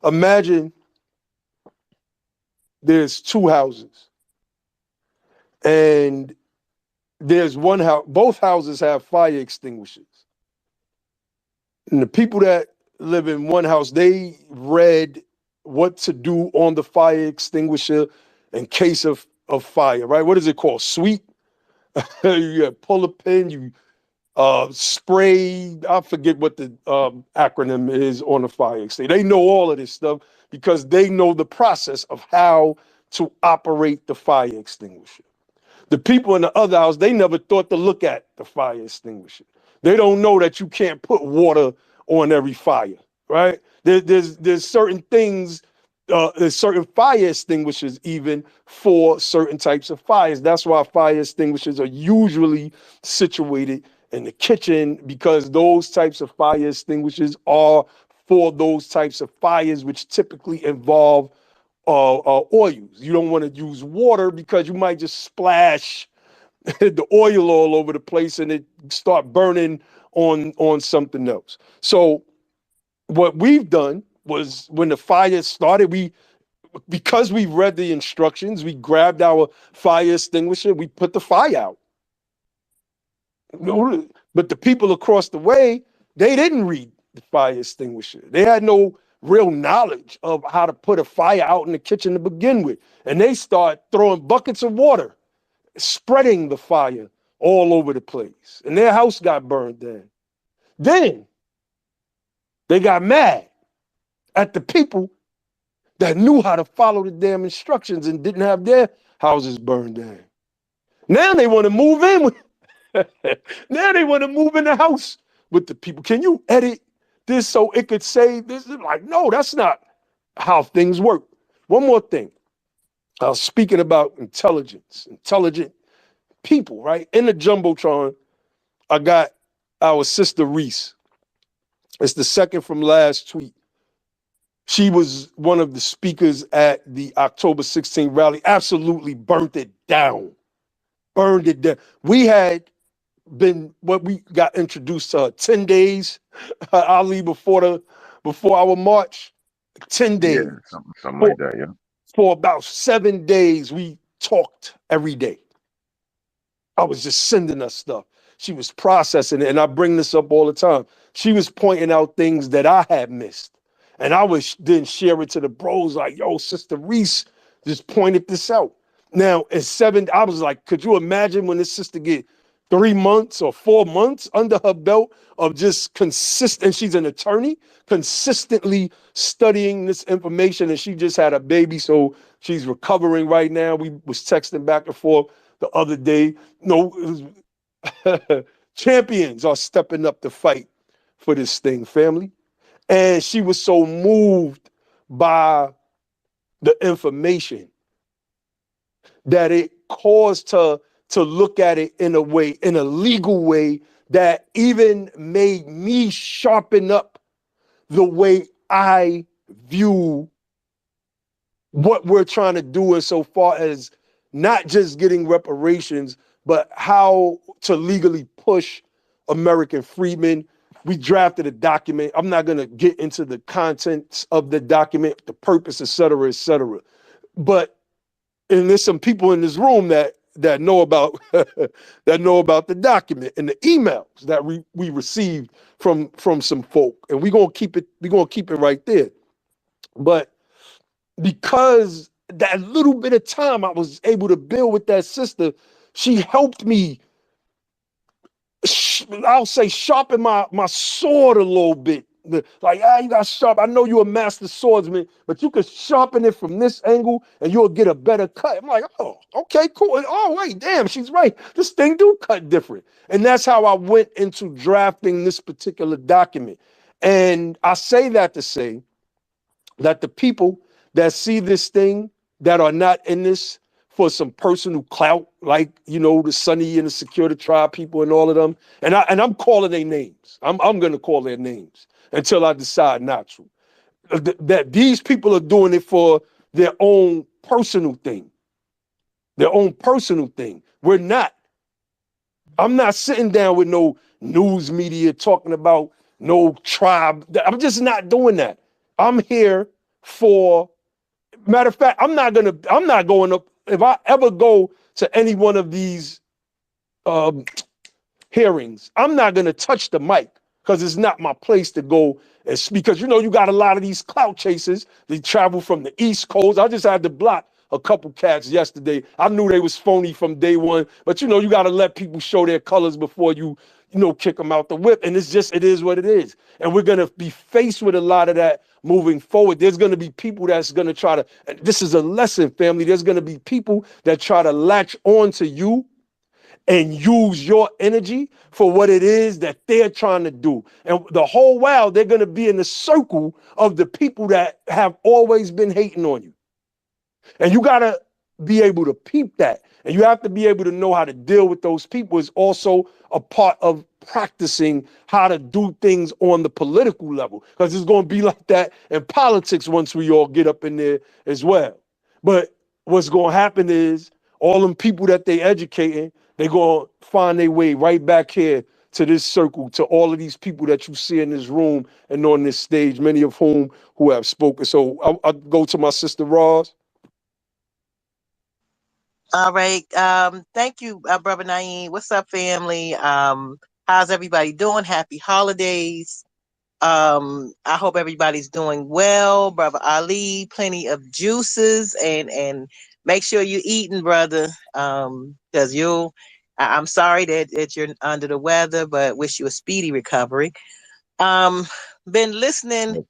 imagine there's two houses, and there's one house, both houses have fire extinguishers. And the people that live in one house, they read what to do on the fire extinguisher in case of fire, right? What is it called? Sweep? You pull a pin, you spray. I forget what the acronym is on the fire extinguisher. They know all of this stuff because they know the process of how to operate the fire extinguisher. The people in the other house, they never thought to look at the fire extinguisher. They don't know that you can't put water on every fire, right? There's certain things, there's certain fire extinguishers even for certain types of fires. That's why fire extinguishers are usually situated in the kitchen, because those types of fire extinguishers are for those types of fires which typically involve oils. You don't want to use water because you might just splash the oil all over the place and it start burning on something else. So what we've done was, when the fire started, because we read the instructions, we grabbed our fire extinguisher, we put the fire out. But the people across the way, they didn't read the fire extinguisher. They had no real knowledge of how to put a fire out in the kitchen to begin with. And they start throwing buckets of water, spreading the fire all over the place. And their house got burned down. Then they got mad at the people that knew how to follow the damn instructions and didn't have their houses burned down. Now they want to move in with now they want to move in the house with the people. Can you edit this so it could say this? Like, no, that's not how things work. One more thing. Speaking about intelligence, intelligent people, right? In the Jumbotron, I got our sister Reese. It's the second from last tweet. She was one of the speakers at the October 16th rally. Absolutely burnt it down. Burned it down. We had been, what we got introduced to her, 10 days, Ali, before our march. 10 days. Yeah, something like that, yeah. For about 7 days, we talked every day. I was just sending her stuff. She was processing it, and I bring this up all the time. She was pointing out things that I had missed, and I was then share it to the bros, like, yo, Sister Reese just pointed this out. Now, at 7, I was like, could you imagine when this sister get 3 months or 4 months under her belt of just consistent, she's an attorney, consistently studying this information, and she just had a baby, so she's recovering right now. We was texting back and forth the other day. Champions are stepping up to fight for this thing, family. And she was so moved by the information that it caused her to look at it in a way, in a legal way, that even made me sharpen up the way I view what we're trying to do, as so far as not just getting reparations, but how to legally push American freedmen. We drafted a document. I'm not going to get into the contents of the document, the purpose, et cetera, et cetera. But, and there's some people in this room that know about that know about the document and the emails that we received from some folk, and we're gonna keep it right there. But because that little bit of time I was able to build with that sister, she helped me, I'll say, sharpen my sword a little bit. Like, you got sharp. I know you're a master swordsman, but you can sharpen it from this angle and you'll get a better cut. I'm like, oh, okay, cool. Oh, wait, damn, she's right. This thing do cut different. And that's how I went into drafting this particular document. And I say that to say that the people that see this thing, that are not in this for some personal clout, like, the Sunny and the Security Tribe people and all of them, and I'm calling their names. I'm going to call their names until I decide not to. That these people are doing it for their own personal thing. Their own personal thing. We're not. I'm not sitting down with no news media talking about no tribe. I'm just not doing that. I'm here for, matter of fact, I'm not going up, if I ever go to any one of these um, hearings, I'm not going to touch the mic because it's not my place to go and speak. Because, you got a lot of these clout chasers. They travel from the East Coast. I just had to block a couple cats yesterday. I knew they was phony from day one. But, you got to let people show their colors before you kick them out the whip. And it is what it is. And we're going to be faced with a lot of that moving forward. There's going to be people that's going to try to, and this is a lesson, family. There's going to be people that try to latch on to you and use your energy for what it is that they're trying to do. And the whole while, they're going to be in the circle of the people that have always been hating on you. And you got to be able to peep that. And you have to be able to know how to deal with those people. Is also a part of practicing how to do things on the political level, because it's going to be like that in politics once we all get up in there as well. But what's going to happen is all them people that they educating, they're going to find their way right back here to this circle, to all of these people that you see in this room and on this stage, many of whom who have spoken. So I'll go to my sister Roz. All right. Thank you, Brother Nahiem. What's up, family? How's everybody doing? Happy holidays. I hope everybody's doing well. Brother Ali, plenty of juices and make sure you're eating, brother. Because I'm sorry that you're under the weather, but wish you a speedy recovery. Been listening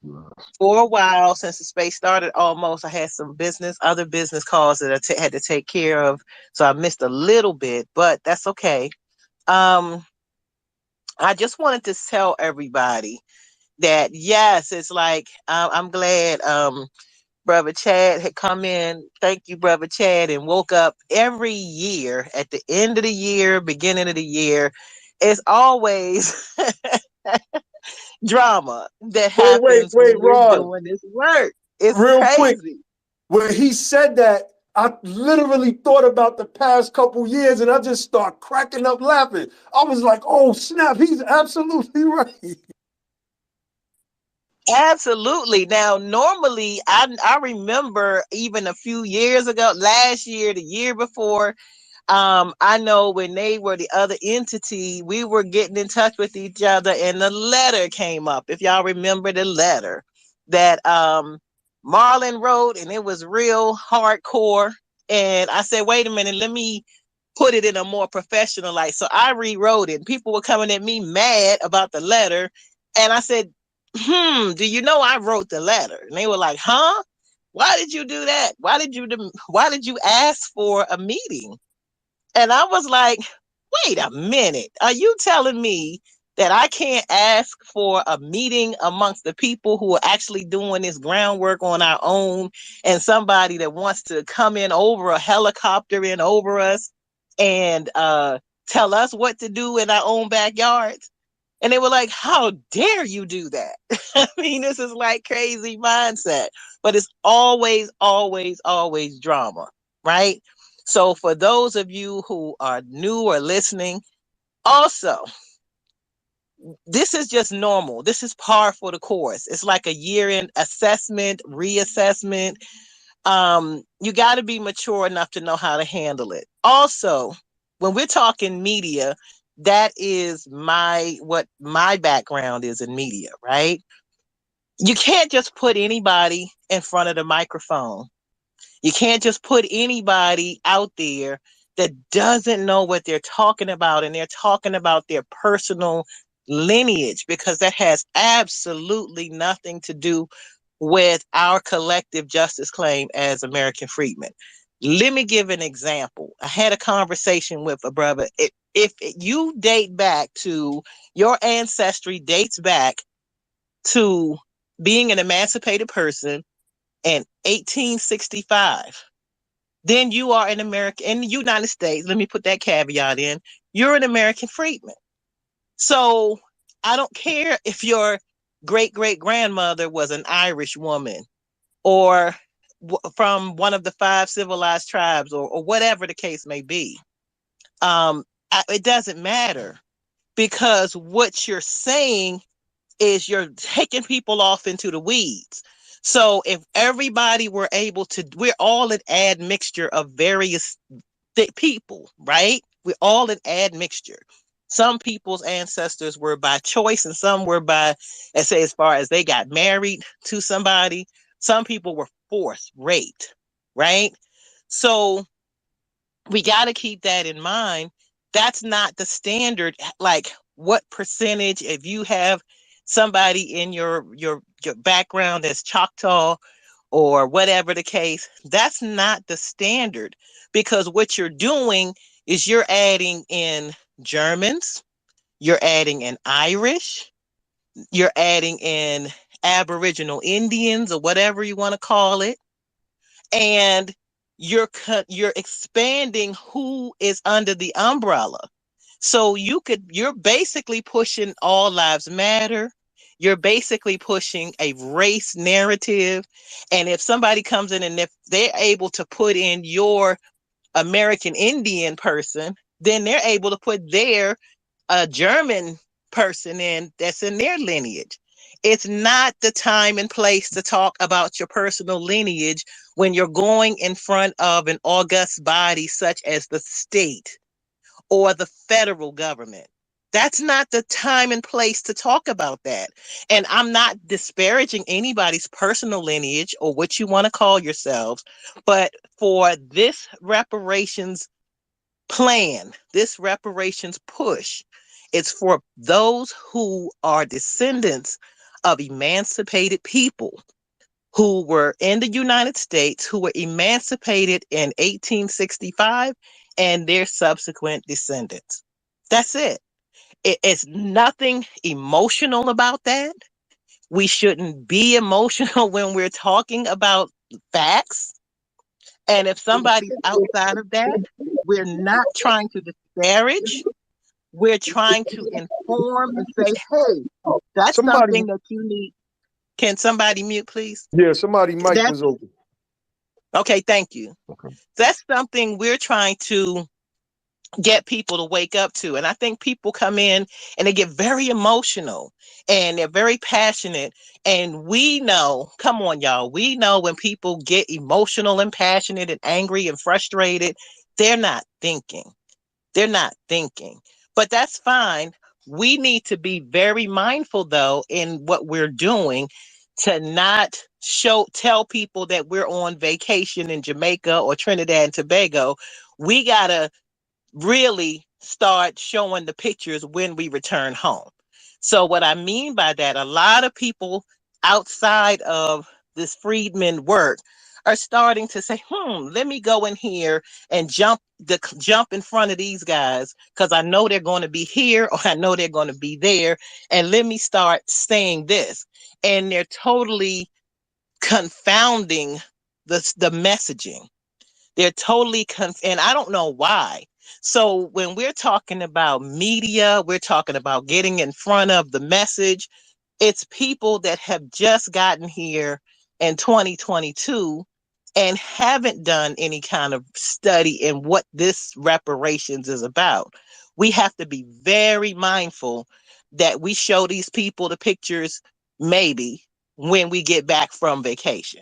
for a while since the space started. Almost, I had some other business calls that I had to take care of, so I missed a little bit, but that's okay. I just wanted to tell everybody that yes, it's like I'm glad Brother Chad had come in. Thank you, Brother Chad, and woke up every year at the end of the year, beginning of the year. It's always drama that happens when Wait, we're Roz, doing this work. It's real quick. crazy. When he said that, I literally thought about the past couple years and I just start cracking up laughing. I was like, oh, snap, he's absolutely right. Absolutely. Now, normally, I remember even a few years ago, last year, the year before, I know when they were the other entity, we were getting in touch with each other, and the letter came up. If y'all remember the letter that Marlon wrote, and it was real hardcore. And I said, wait a minute, let me put it in a more professional light. So I rewrote it. And people were coming at me mad about the letter. And I said, do you know I wrote the letter? And they were like, huh? Why did you do that? Why did you ask for a meeting? And I was like, wait a minute. Are you telling me that I can't ask for a meeting amongst the people who are actually doing this groundwork on our own, and somebody that wants to come in over a helicopter in over us and tell us what to do in our own backyards? And they were like, how dare you do that? I mean, this is like crazy mindset, but it's always, always, always drama, right? So for those of you who are new or listening, also, this is just normal. This is par for the course. It's like a year-end assessment, reassessment. You got to be mature enough to know how to handle it. Also, when we're talking media, that is what my background is in media, right? You can't just put anybody in front of the microphone. You can't just put anybody out there that doesn't know what they're talking about, and they're talking about their personal lineage, because that has absolutely nothing to do with our collective justice claim as American freedmen. Let me give an example. I had a conversation with a brother. If you date back to your ancestry, dates back to being an emancipated person in 1865, then you are an American in the United States. Let me put that caveat in. You're an American freedman. So I don't care if your great great grandmother was an Irish woman or from one of the 5 civilized tribes, or whatever the case may be. It doesn't matter, because what you're saying is you're taking people off into the weeds. So if everybody were able to, we're all an admixture of various people, right? We're all an admixture. Some people's ancestors were by choice, and some were by, let's say, as far as they got married to somebody. Some people were forced, raped, right? So we got to keep that in mind. That's not the standard. Like, what percentage, if you have somebody in your background that's Choctaw or whatever the case, that's not the standard, because what you're doing is you're adding in Germans, you're adding in Irish, you're adding in Aboriginal Indians, or whatever you want to call it, and you're expanding who is under the umbrella. So you're basically pushing all lives matter. You're basically pushing a race narrative. And if somebody comes in and if they're able to put in your American Indian person, then they're able to put their German person in that's in their lineage. It's not the time and place to talk about your personal lineage when you're going in front of an august body such as the state or the federal government. That's not the time and place to talk about that. And I'm not disparaging anybody's personal lineage or what you want to call yourselves, but for this reparations plan, this reparations push, it's for those who are descendants of emancipated people who were in the United States, who were emancipated in 1865, and their subsequent descendants. That's it. It's nothing emotional about that. We shouldn't be emotional when we're talking about facts. And if somebody's outside of that, we're not trying to disparage. We're trying to inform and say, hey, that's Somebody, something that you need. Can somebody mute, please? yeah, somebody mic That's was open. okay. Thank you. Okay. That's something we're trying to get people to wake up to. And I think people come in and they get very emotional and they're very passionate. And we know, come on, y'all, we know when people get emotional and passionate and angry and frustrated, they're not thinking. They're not thinking. But that's fine. We need to be very mindful, though, in what we're doing to not tell people that we're on vacation in Jamaica or Trinidad and Tobago. We got to really start showing the pictures when we return home. So, what I mean by that, a lot of people outside of this freedmen work are starting to say, let me go in here and jump in front of these guys because I know they're going to be here or I know they're going to be there. And let me start saying this. And they're totally confounding the messaging. They're totally and I don't know why. So when we're talking about media, we're talking about getting in front of the message. It's people that have just gotten here in 2022 and haven't done any kind of study in what this reparations is about. We have to be very mindful that we show these people the pictures maybe when we get back from vacation.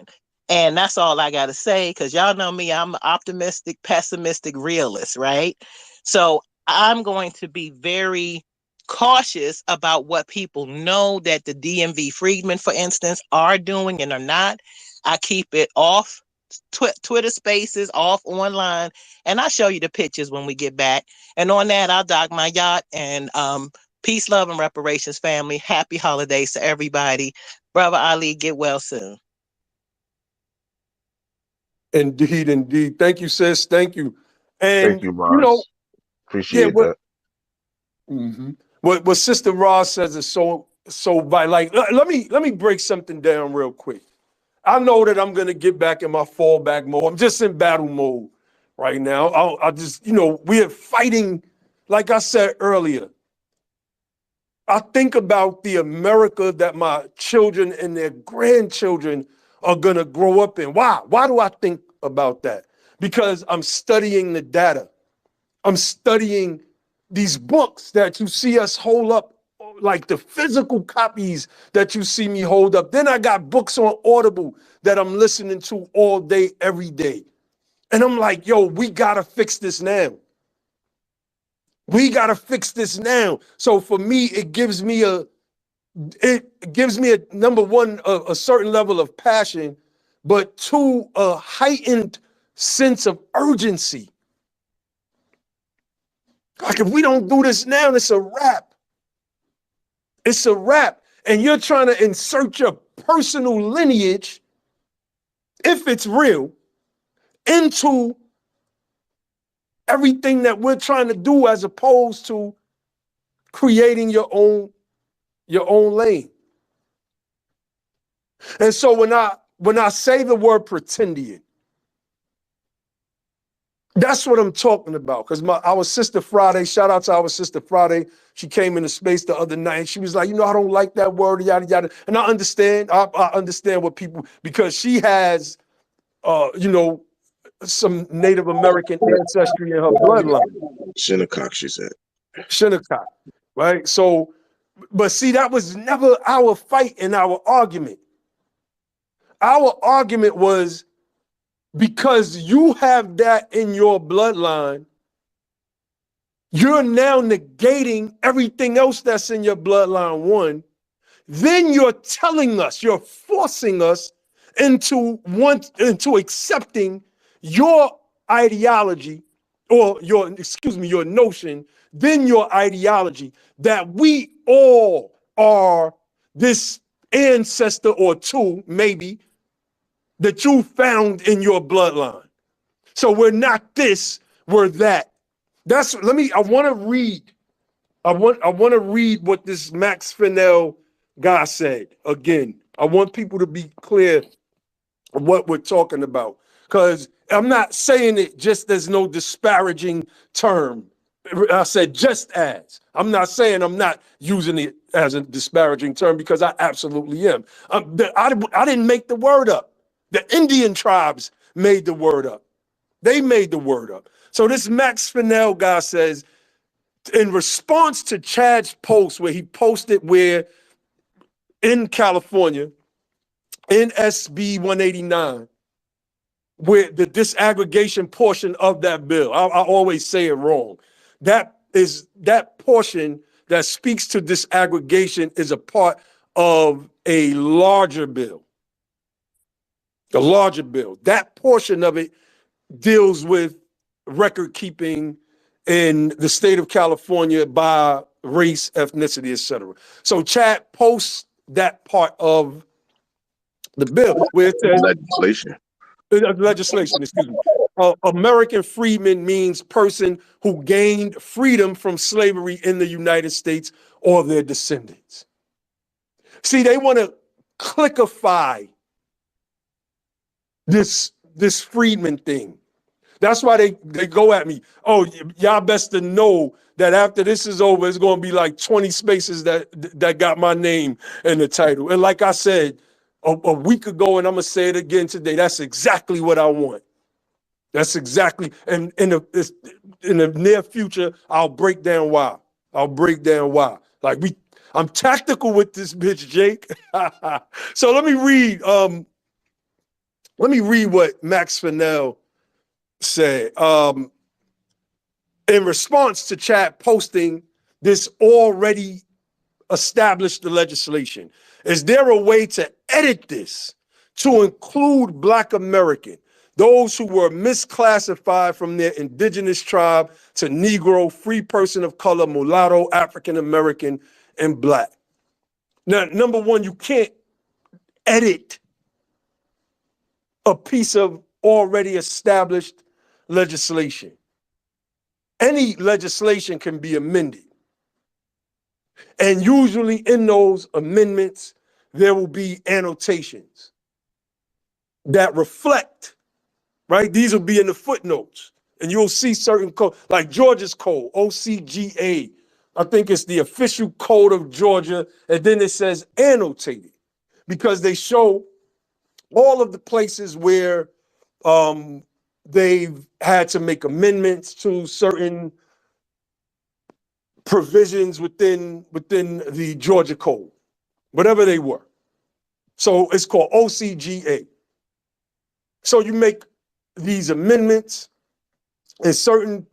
And that's all I got to say, because y'all know me, I'm an optimistic, pessimistic realist, right? So I'm going to be very cautious about what people know that the DMV freedmen, for instance, are doing and are not. I keep it off Twitter spaces, off online, and I'll show you the pictures when we get back. And on that, I'll dock my yacht. And peace, love, and reparations, family. Happy holidays to everybody. Brother Ali, get well soon. Indeed, indeed. Thank you, sis. Thank you. Thank And you, you know, Ross. yeah, Appreciate that. what Sister Ross says is so by like let me break something down real quick. I know that I'm gonna get back in my fallback mode. I'm just in battle mode right now. I just we are fighting. Like I said earlier, I think about the America that my children and their grandchildren are gonna grow up in. Why? Why do I think about that? Because I'm studying the data. I'm studying these books that you see us hold up like the physical copies that you see me hold up. Then I got books on Audible that I'm listening to all day, every day. And I'm like, yo, we gotta fix this now. We gotta fix this now. So for me, it gives me a number one, a certain level of passion, but two, a heightened sense of urgency. Like if we don't do this now, it's a wrap. It's a wrap. And you're trying to insert your personal lineage, if it's real, into everything that we're trying to do, as opposed to creating your own lane. And so when I say the word pretendian, that's what I'm talking about. Because our sister Friday, shout out to our sister Friday, she came into space the other night and she was like, I don't like that word, yada yada. And I understand. I understand what people, because she has some Native American ancestry in her bloodline. Shinnecock, she said. Shinnecock, right? So, but see, that was never our fight and our argument. Our argument was, because you have that in your bloodline, you're now negating everything else that's in your bloodline, one. Then you're telling us, you're forcing us into accepting your ideology, or your notion, then your ideology, that we all are this ancestor or two, maybe, that you found in your bloodline. So we're not this, we're that. I want to read what this Max Fennell guy said again. I want people to be clear of what we're talking about, because I'm not saying it just as no disparaging term. I said just as. I'm not saying I'm not using it as a disparaging term, because I absolutely am. I didn't make the word up. The Indian tribes made the word up. They made the word up. So this Max Fennell guy says, in response to Chad's post, where he posted where in California, in SB 189, where the disaggregation portion of that bill, I always say it wrong. That portion that speaks to disaggregation is a part of a larger bill. A larger bill. That portion of it deals with record keeping in the state of California by race, ethnicity, etc. So Chad posts that part of the bill where it says legislation, excuse me. American freedman means person who gained freedom from slavery in the United States or their descendants. See, they want to clickify this freedman thing. That's why they go at me. Oh, y'all best to know that after this is over, it's going to be like 20 spaces that got my name in the title. And like I said a week ago, and I'm going to say it again today, that's exactly what I want. That's exactly, and in the near future, I'll break down why. Like I'm tactical with this bitch, Jake. So let me read what Max Fennell said. In response to Chad posting this already established legislation, is there a way to edit this to include Black American, those who were misclassified from their indigenous tribe to Negro, free person of color, mulatto, African American, and Black? Now, number one, you can't edit a piece of already established legislation. Any legislation can be amended. And usually in those amendments, there will be annotations that reflect, right? These will be in the footnotes. And you'll see certain code, like Georgia's code, OCGA. I think it's the official code of Georgia. And then it says annotated, because they show all of the places where they've had to make amendments to certain provisions within the Georgia Code, whatever they were. So it's called OCGA. So you make these amendments in certain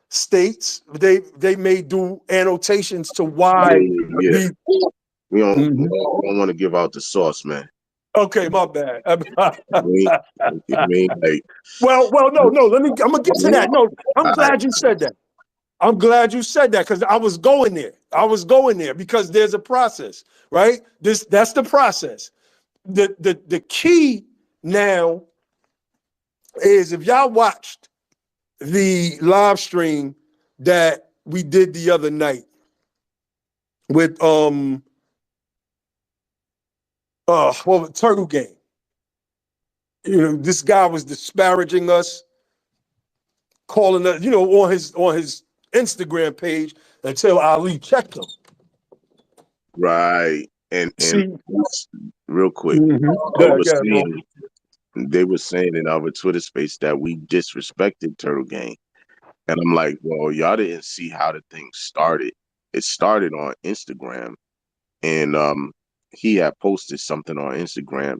states. They may do annotations to why Yeah. the. We don't, Mhm. we don't want to give out the sauce, man. Okay, my bad. Like, Well, no. I'm gonna get to that. No, I'm glad you said that. I'm glad you said that because I was going there. Because there's a process, right? That's the process. The key now is if y'all watched the live stream that we did the other night with Turtle Gang. You know, this guy was disparaging us, calling us, on his Instagram page until Ali checked him. right. And See, real quick, they were saying in our Twitter space that we disrespected Turtle Gang. And I'm like, well, y'all didn't see how the thing started. It started on Instagram, and he had posted something on Instagram,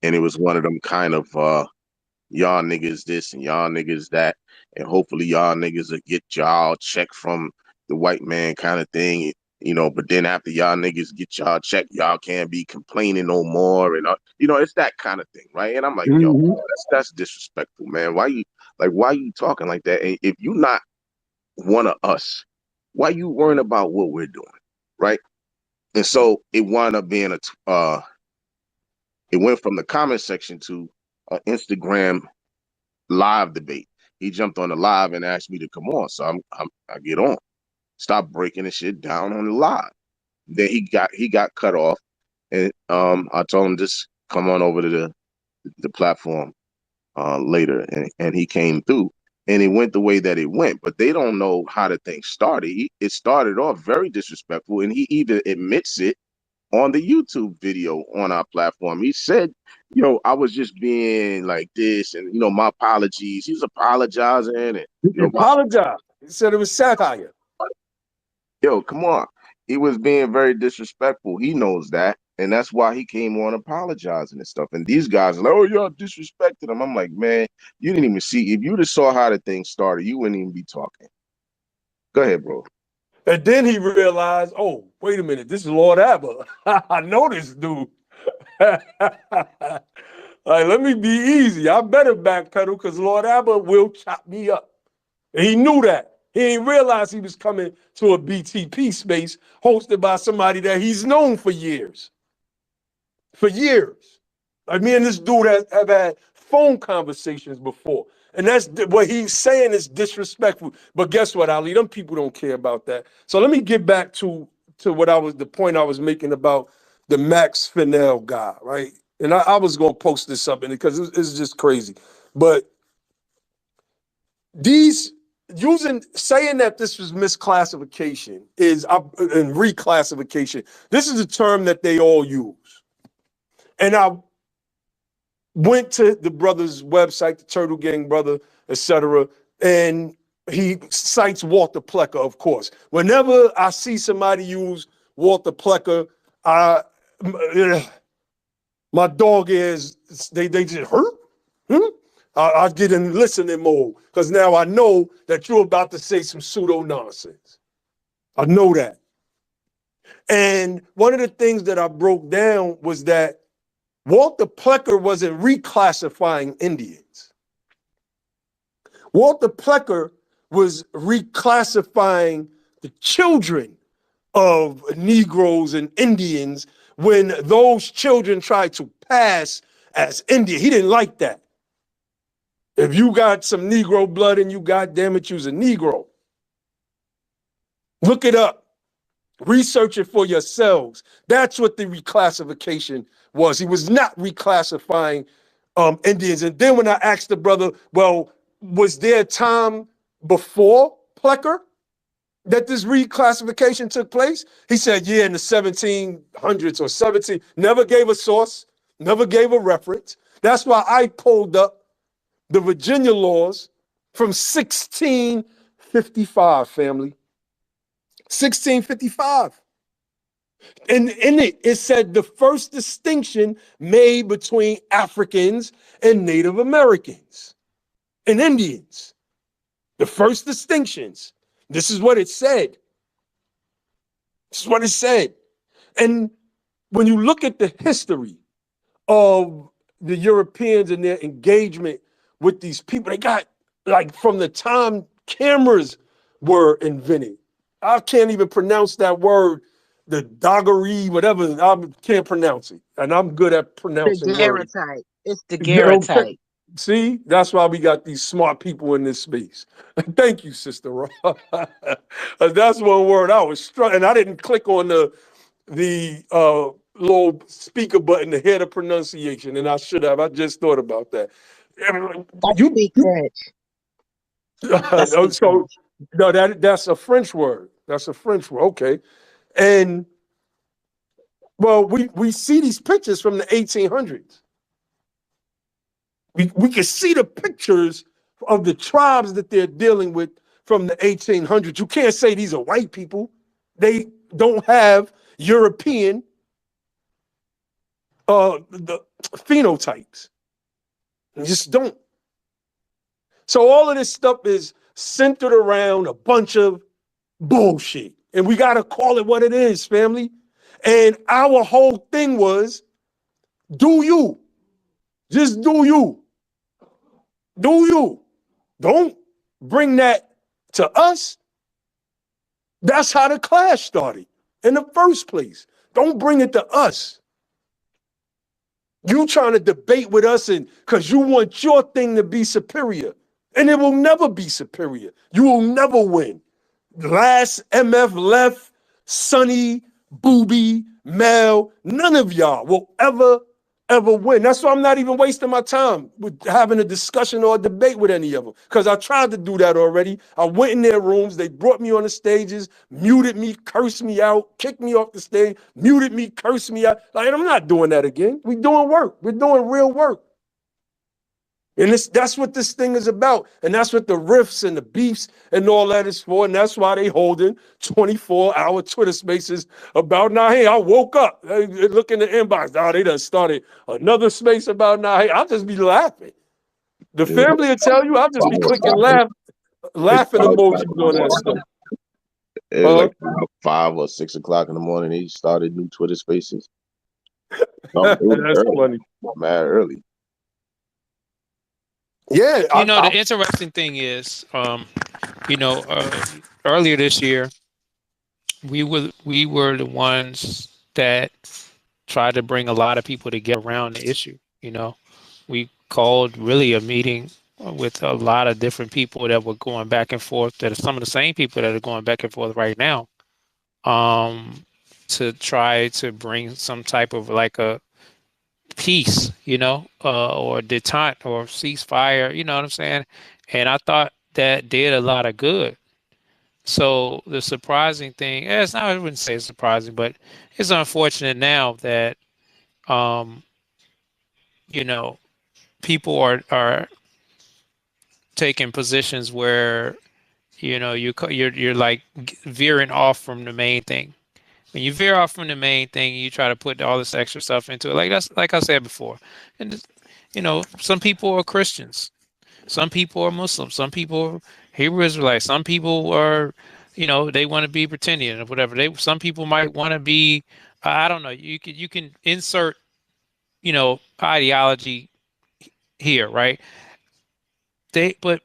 and it was one of them kind of y'all niggas this and y'all niggas that, and hopefully y'all niggas will get y'all check from the white man kind of thing, but then after y'all niggas get y'all check, y'all can't be complaining no more, and it's that kind of thing, right? And I'm like, yo, that's disrespectful, man. Why you talking like that? And if you not one of us, why you worrying about what we're doing, right? And so it wound up being it went from the comment section to Instagram live debate. He jumped on the live and asked me to come on, so I get on. Stop breaking the shit down on the live. Then he got cut off, and I told him just come on over to the platform later, and he came through, and it went the way that it went. But they don't know how the thing started. It started off very disrespectful, and he even admits it on the YouTube video on our platform. He said, I was just being like this, and my apologies. He's apologizing, and he apologized. He said it was satire. come on. He was being very disrespectful. He knows that. And that's why he came on apologizing and stuff. And these guys are like, oh, y'all disrespected him. I'm like, man, you didn't even see. If you just saw how the thing started, you wouldn't even be talking. Go ahead, bro. And then he realized, oh, wait a minute, this is Lord Abba. I know this dude. Like, let me be easy. I better backpedal because Lord Abba will chop me up. And he knew that. He didn't realize he was coming to a BTP space hosted by somebody that he's known for years. For years. Like me and this dude have had phone conversations before. And that's what he's saying is disrespectful. But guess what, Ali? Them people don't care about that. So let me get back to the point I was making about the Max Fennell guy, right? And I was going to post this up in it because it's just crazy. But saying that this was misclassification and reclassification, this is a term that they all use. And I went to the brother's website, the Turtle Gang brother, etc., and he cites Walter Plecker, of course. Whenever I see somebody use Walter Plecker, my dog ears, they just hurt. I get in listening mode because now I know that you're about to say some pseudo nonsense. I know that. And one of the things that I broke down was that Walter Plecker wasn't reclassifying Indians. Walter Plecker was reclassifying the children of Negroes and Indians when those children tried to pass as Indian. He didn't like that. If you got some Negro blood and you goddamn it, you's a Negro. Look it up. Research it for yourselves. That's what the reclassification was. He was not reclassifying Indians. And then when I asked the brother, well, was there a time before Plecker that this reclassification took place? He said, yeah, in the 1700s or 17, never gave a source, never gave a reference. That's why I pulled up the Virginia laws from 1655, family. 1655. And in it, it said the first distinction made between Africans and Native Americans and Indians. The first distinctions. This is what it said. This is what it said. And when you look at the history of the Europeans and their engagement with these people, they got, like, from the time cameras were invented. I can't even pronounce that word, the doggery, whatever. I can't pronounce it. And I'm good at pronouncing words. Daguerreotype. It's Okay. daguerreotype. See, that's why we got these smart people in this space. Thank you, Sister Ross. That's one word I was struck, and I didn't click on the little speaker button to hear the pronunciation, and I should have. I just thought about that. I speak French. I speak So French. no, that's a French word. That's a French word. Okay, and well, we see these pictures from the 1800s. We can see the pictures of the tribes that they're dealing with from the 1800s. You can't say these are white people. They don't have European the phenotypes. You just don't. So all of this stuff is centered around a bunch of bullshit. And we got to call it what it is, family. And our whole thing was, do you. Just do you. Do you. Don't bring that to us. That's how the clash started in the first place. Don't bring it to us. You trying to debate with us and because you want your thing to be superior. And it will never be superior. You will never win. Last MF left, Sonny, Booby, Mel, none of y'all will ever win. That's why I'm not even wasting my time with having a discussion or a debate with any of them, because I tried to do that already. I went in their rooms, they brought me on the stages, muted me, cursed me out, kicked me off the stage, muted me, cursed me out. Like, I'm not doing that again. We're doing work. We're doing real work. And that's what this thing is about. And that's what the riffs and the beefs and all that is for. And that's why they holding 24-hour Twitter spaces about Nahiem. I woke up, look in the inbox. Oh, they done started another space about Nahiem. I'll just be laughing. The family will tell you, I'll just be clicking laughing emojis on that stuff. It was like 5 or 6 o'clock in the morning. They started new Twitter spaces. That's funny. Mad early. Yeah, the interesting thing is, earlier this year, we were the ones that tried to bring a lot of people together around the issue. We called really a meeting with a lot of different people that were going back and forth. That are some of the same people that are going back and forth right now, to try to bring some type of like a peace, or detente or ceasefire, you know what I'm saying? And I thought that did a lot of good. So the surprising thing, it's not, I wouldn't say it's surprising, but it's unfortunate now that, people are taking positions where, you're like veering off from the main thing. When you veer off from the main thing, you try to put all this extra stuff into it. Like I said before. And some people are Christians, some people are Muslims, some people are Hebrew Israelites, some people are, they want to be pretending or whatever. Some people might want to be, I don't know. You can insert, ideology here, right? But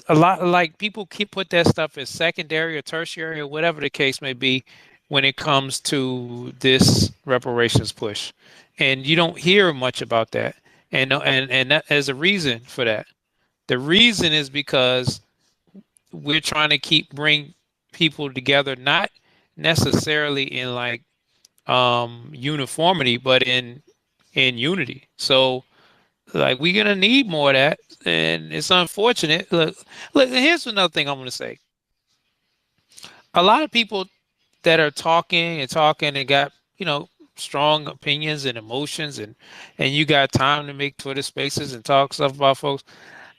a lot, like, people put that stuff as secondary or tertiary or whatever the case may be when it comes to this reparations push, and you don't hear much about that. And that, as a reason for that, the reason is because we're trying to bring people together, not necessarily in like uniformity, but in unity. So, like, we're gonna need more of that, and it's unfortunate. Look, here's another thing I'm gonna say. A lot of people that are talking and got, strong opinions and emotions, and you got time to make Twitter spaces and talk stuff about folks.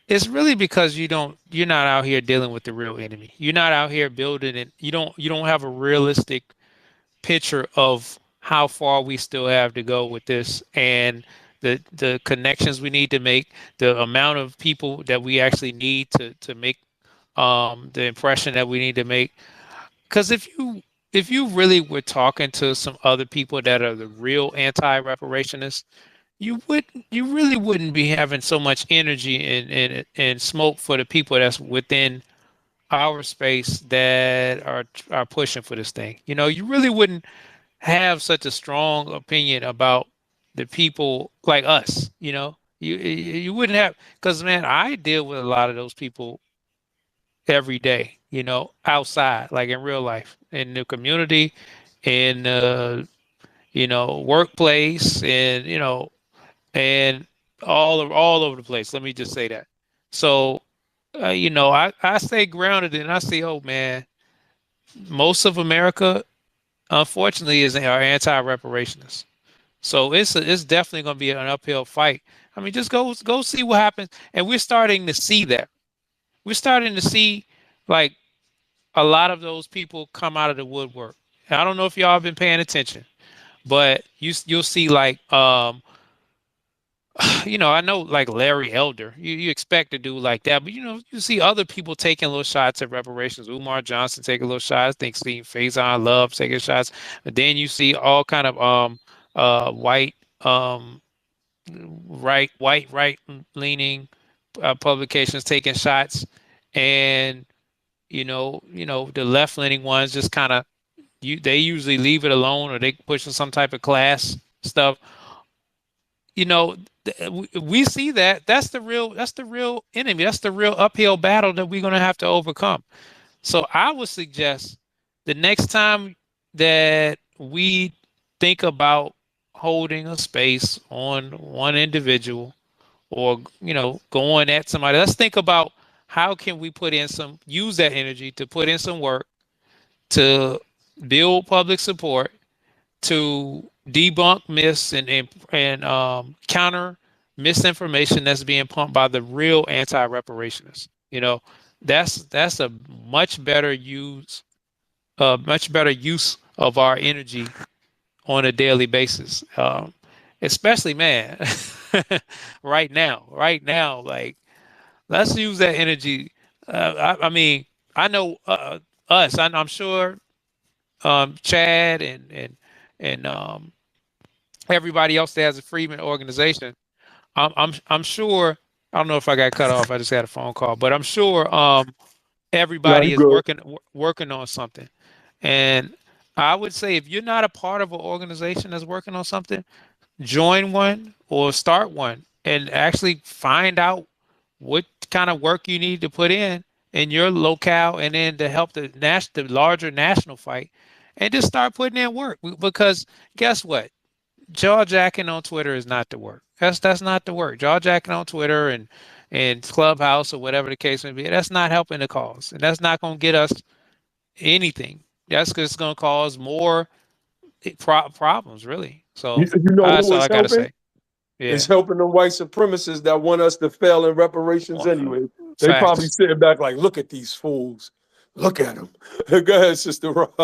It's really because you're not out here dealing with the real enemy. You're not out here building it. You don't have a realistic picture of how far we still have to go with this, and the connections we need to make, the amount of people that we actually need to make the impression that we need to make. Because if you really were talking to some other people that are the real anti-reparationists, you really wouldn't be having so much energy and smoke for the people that's within our space that are pushing for this thing. You really wouldn't have such a strong opinion about the people like us. You wouldn't have, because man, I deal with a lot of those people every day. Outside, like in real life, in the community, in workplace, and and all over the place. Let me just say that. So, I stay grounded, and I say, oh man, most of America, unfortunately, are anti-reparationists. So it's definitely going to be an uphill fight. I mean, just go see what happens, and we're starting to see that. We're starting to see like a lot of those people come out of the woodwork. And I don't know if y'all have been paying attention, but you'll see like I know like Larry Elder. You expect to do like that, but you see other people taking little shots at reparations. Umar Johnson taking little shots. I think Steve Faison Love taking shots. But then you see all kind of white right leaning publications taking shots, and the left leaning ones just kind of they usually leave it alone, or they pushing some type of class stuff. you know we see that that's the real enemy. That's the real uphill battle that we're going to have to overcome. So I would suggest the next time that we think about holding a space on one individual, or going at somebody, let's think about how can we use that energy to put in some work to build public support, to debunk myths and counter misinformation that's being pumped by the real anti-reparationists. That's a much better use of our energy on a daily basis. Especially, man, right now, like, let's use that energy. I mean, I know us. I'm sure Chad and everybody else that has a Freedmen organization. I'm sure. I don't know if I got cut off. I just had a phone call, but I'm sure Nah, everybody you is good. working on something. And I would say if you're not a part of an organization that's working on something, join one or start one and actually find out what kind of work you need to put in your locale, and then to help the larger national fight, and just start putting in work. Because guess what? Jaw jacking on Twitter is not the work. That's not the work. Jaw jacking on Twitter and Clubhouse or whatever the case may be. That's not helping the cause, and that's not going to get us anything. That's just going to cause more problems, really. You, So you know that's who all is I got to helping? say. Yeah. It's helping the white supremacists that want us to fail in reparations Well, anyway. They probably facts. sitting back like, look at these fools. Look at them. Go ahead, Sister Rod.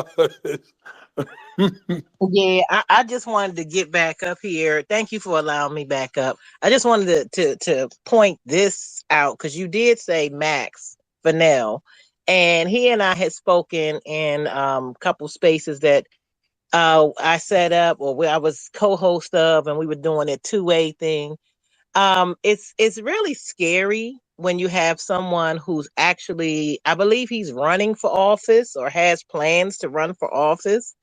Yeah, I just wanted to get back up here. Thank you for allowing me back up. I just wanted to point this out because you did say Max Fennell, and he and I had spoken in a couple spaces that I set up, or where I was co-host of, and we were doing a two-way thing. It's really scary when you have someone who's actually, I believe he's running for office or has plans to run for office,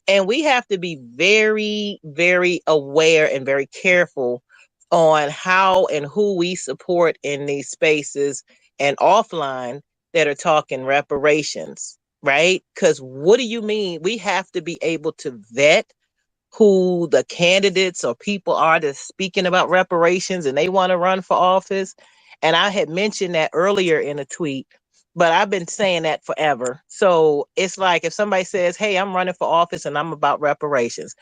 and we have to be very, very aware and very careful on how and who we support in these spaces and offline that are talking reparations, right? Because what do you mean? We have to be able to vet who the candidates or people are that's speaking about reparations and they want to run for office. And I had mentioned that earlier in a tweet, but I've been saying that forever. So it's like if somebody says, hey, I'm running for office and I'm about reparations.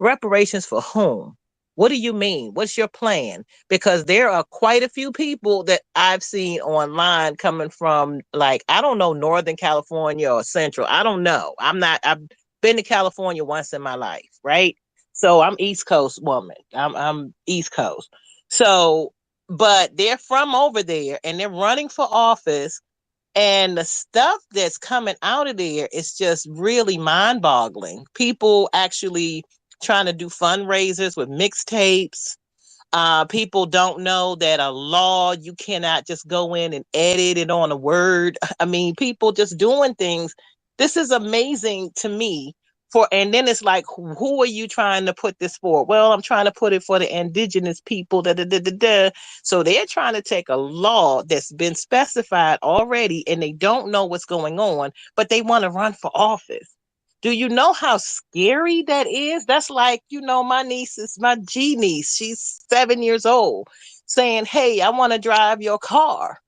Reparations for whom? What do you mean? What's your plan? Because there are quite a few people that I've seen online coming from, like, I don't know, Northern California or Central. I don't know. I've been to California once in my life, right? So I'm East Coast woman. I'm East Coast. So, but they're from over there and they're running for office, and the stuff that's coming out of there is just really mind boggling. People actually trying to do fundraisers with mixtapes. People don't know that a law, you cannot just go in and edit it on a word. I mean, people just doing things. This is amazing to me. And then it's like, who are you trying to put this for? Well, I'm trying to put it for the indigenous people. Da, da, da, da, da. So they're trying to take a law that's been specified already, and they don't know what's going on, but they want to run for office. Do you know how scary that is? That's like, my niece is my G niece. She's 7 years old, saying, "Hey, I want to drive your car."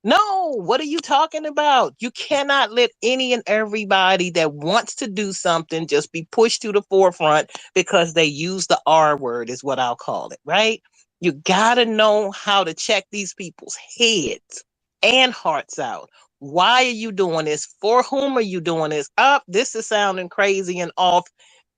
No, what are you talking about? You cannot let any and everybody that wants to do something just be pushed to the forefront because they use the R word, is what I'll call it, right? You got to know how to check these people's heads and hearts out. Why are you doing this? For whom are you doing this? This is sounding crazy and off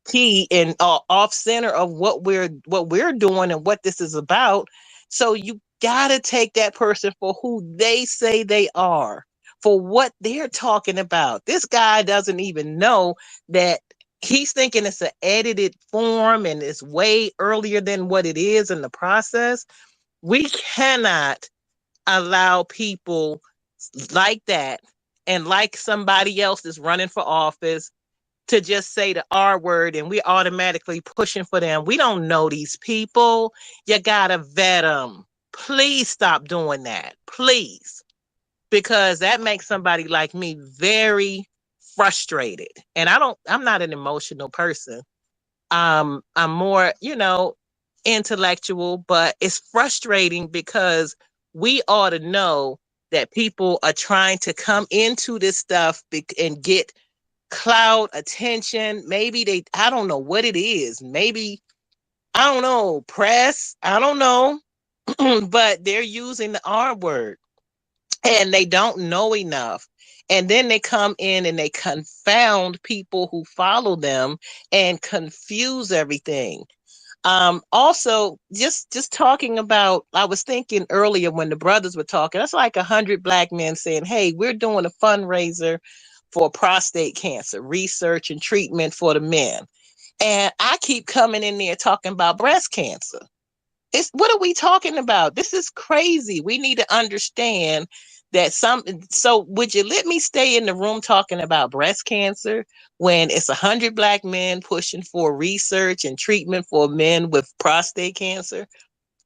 key and off center of what we're doing and what this is about. So you gotta take that person for who they say they are, for what they're talking about. This guy doesn't even know that he's thinking it's an edited form and it's way earlier than what it is in the process. We cannot allow people like that, and like somebody else is running for office, to just say the R word and we're automatically pushing for them. We don't know these people. You gotta vet them. Please stop doing that. Please. Because that makes somebody like me very frustrated. And I'm not an emotional person. I'm more, intellectual, but it's frustrating because we ought to know that people are trying to come into this stuff and get cloud attention. Maybe I don't know what it is. Maybe, I don't know, press. I don't know. But they're using the R word and they don't know enough. And then they come in and they confound people who follow them and confuse everything. Also, just talking about, I was thinking earlier when the brothers were talking, that's like 100 black men saying, "Hey, we're doing a fundraiser for prostate cancer research and treatment for the men." And I keep coming in there talking about breast cancer. What are we talking about? This is crazy. We need to understand that so would you let me stay in the room talking about breast cancer when it's 100 black men pushing for research and treatment for men with prostate cancer?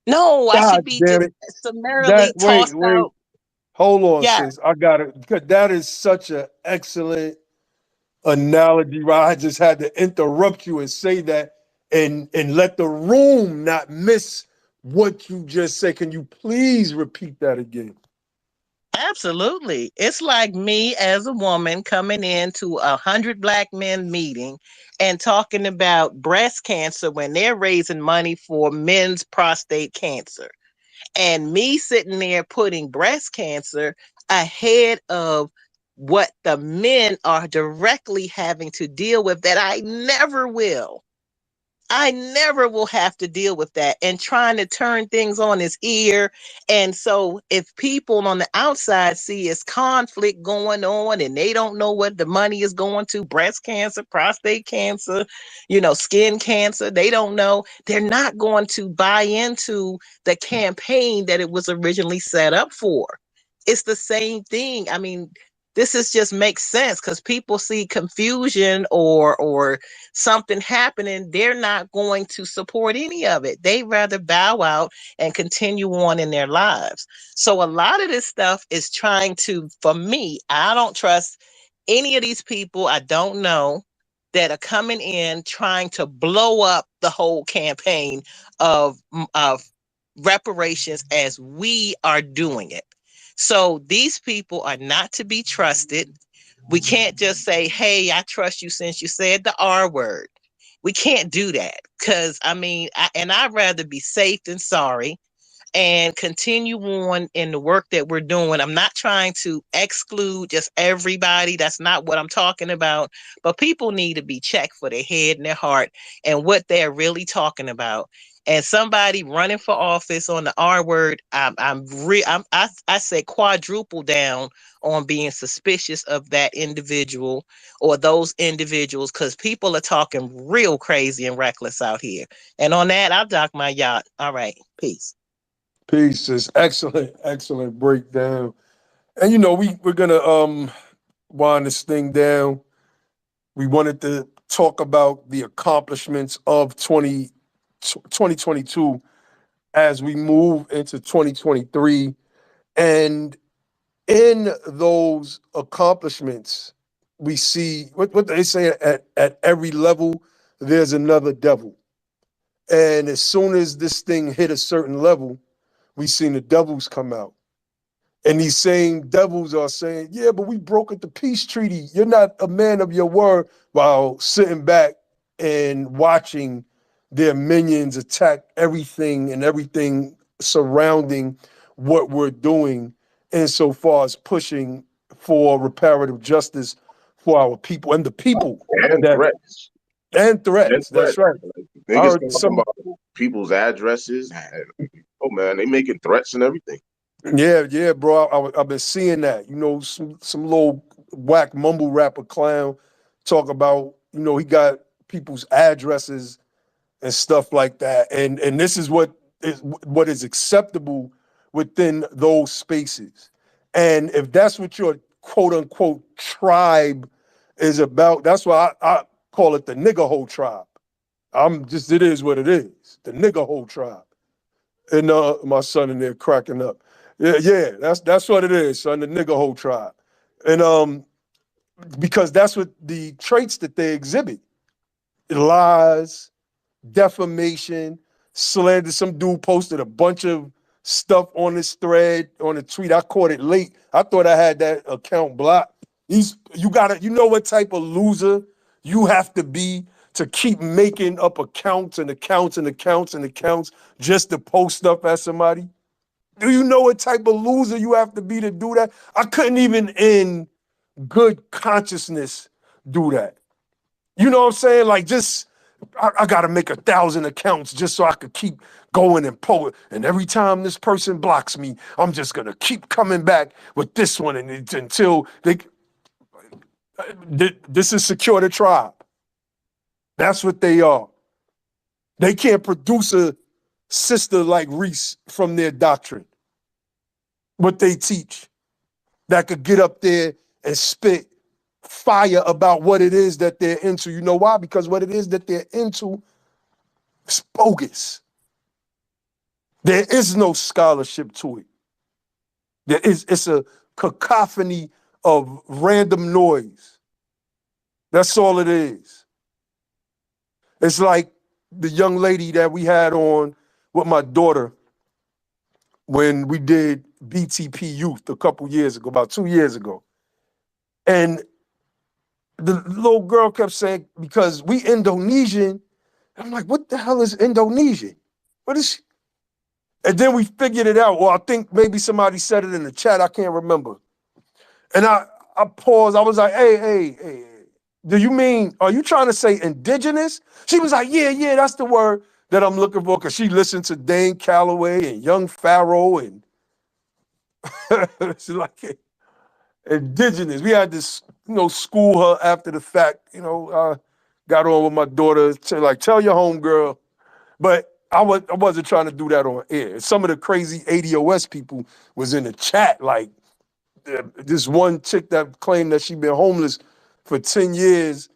No, I should God be damn just it. summarily tossed Wait. out. Hold on, Yeah, sis. I got it. Because that is such an excellent analogy, right? I just had to interrupt you and say that and let the room not miss what you just said. Can you please repeat that again? absolutely. It's like me as a woman coming into 100 black men meeting and talking about breast cancer when they're raising money for men's prostate cancer. And me sitting there putting breast cancer ahead of what the men are directly having to deal with, that I never will. I never will have to deal with that, and trying to turn things on his ear. And so if people on the outside see it's conflict going on and they don't know what the money is going to, breast cancer, prostate cancer, skin cancer, they don't know, they're not going to buy into the campaign that it was originally set up for. It's the same thing. I mean, this is just makes sense because people see confusion or something happening, they're not going to support any of it. They rather bow out and continue on in their lives. So a lot of this stuff is trying to, for me, I don't trust any of these people I don't know that are coming in trying to blow up the whole campaign of reparations as we are doing it. So these people are not to be trusted. We can't just say, "Hey, I trust you since you said the R word." We can't do that. Because I mean, I'd rather be safe than sorry and continue on in the work that we're doing. I'm not trying to exclude just everybody. That's not what I'm talking about. But people need to be checked for their head and their heart and what they're really talking about. And somebody running for office on the R word, I say quadruple down on being suspicious of that individual or those individuals, because people are talking real crazy and reckless out here. And on that, I'll dock my yacht. All right, peace. Peace is excellent, excellent breakdown. And we're gonna wind this thing down. We wanted to talk about the accomplishments of 2022 as we move into 2023. And in those accomplishments, we see what they say at every level, there's another devil. And as soon as this thing hit a certain level, we seen the devils come out. And these same devils are saying, yeah, but we broke at the peace treaty. You're not a man of your word, while sitting back and watching their minions attack everything surrounding what we're doing insofar as pushing for reparative justice for our people and the people And threats. and And threats. That's threats. right. Like, I niggas heard talking some. about people's addresses. Oh man, they making threats and everything. Yeah, bro. I've been seeing that. Some little whack mumble rapper clown talk about, he got people's addresses and stuff like that. And this is what is acceptable within those spaces. And if that's what your quote unquote tribe is about, that's why I call it the nigga hole tribe. It is what it is. The nigga hole tribe. And my son in there cracking up. Yeah, that's what it is, son. The nigga hole tribe, and because that's what the traits that they exhibit: lies, defamation, slander. Some dude posted a bunch of stuff on this thread on a tweet. I caught it late. I thought I had that account blocked. You know what type of loser you have to be to keep making up accounts and accounts and accounts and accounts just to post stuff at somebody? Do you know what type of loser you have to be to do that? I couldn't even in good consciousness do that. You know what I'm saying? Like, I got to make 1,000 accounts just so I could keep going and poet. And every time this person blocks me, I'm just going to keep coming back with this one until this is Secure the Tribe. That's what they are. They can't produce a sister like Reese from their doctrine, what they teach, that could get up there and spit fire about what it is that they're into. You know why? Because what it is that they're into is bogus. There is no scholarship to it. It's a cacophony of random noise. That's all it is. It's like the young lady that we had on with my daughter when we did BTP Youth a couple years ago, about 2 years ago. And the little girl kept saying, because we Indonesian, I'm like, what the hell is Indonesian? What is she? And then we figured it out. Well, I think maybe somebody said it in the chat. I can't remember. And I paused. I was like, hey, do you mean, are you trying to say indigenous? She was like, yeah, that's the word that I'm looking for, because she listened to Dane Calloway and Young Pharaoh and she's like, indigenous. We had to, school her after the fact. I got on with my daughter to tell your homegirl, but I wasn't trying to do that on air. Some of the crazy ADOS people was in the chat, like this one chick that claimed that she'd been homeless for 10 years,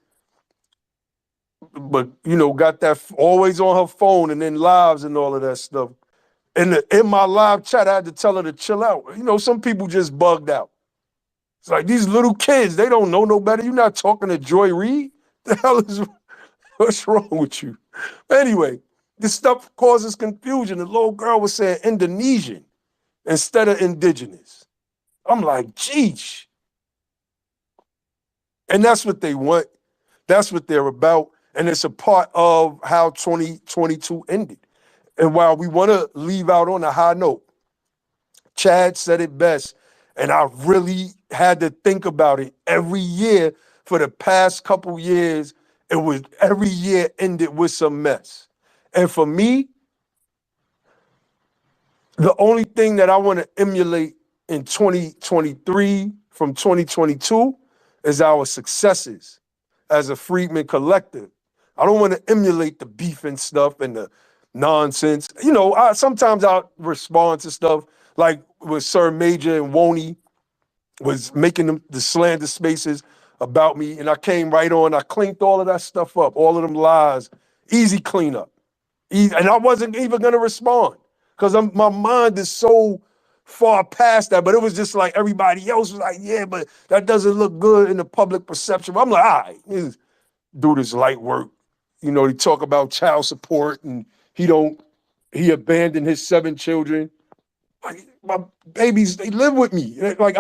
but got that always on her phone and then lives and all of that stuff. And in my live chat, I had to tell her to chill out. Some people just bugged out. It's like these little kids, they don't know no better. You're not talking to Joy Reid? The hell is what's wrong with you? Anyway, this stuff causes confusion. The little girl was saying Indonesian instead of indigenous. I'm like, geez. And that's what they want. That's what they're about. And it's a part of how 2022 ended. And while we want to leave out on a high note, Chad said it best, and I really had to think about it every year for the past couple years. It was every year ended with some mess. And for me, the only thing that I want to emulate in 2023 from 2022 is our successes as a Freedman collective. I don't want to emulate the beef and stuff and the nonsense. You know, sometimes I'll respond to stuff like with Sir Major and Woney was making the slander spaces about me, and I came right on. I cleaned all of that stuff up, all of them lies, easy cleanup. And I wasn't even going to respond because my mind is so far past that. But it was just like everybody else was like, yeah, but that doesn't look good in the public perception. I'm like, all right, do this light work. You know, he talk about child support and he abandoned his 7 children. Like, my babies, they live with me. Like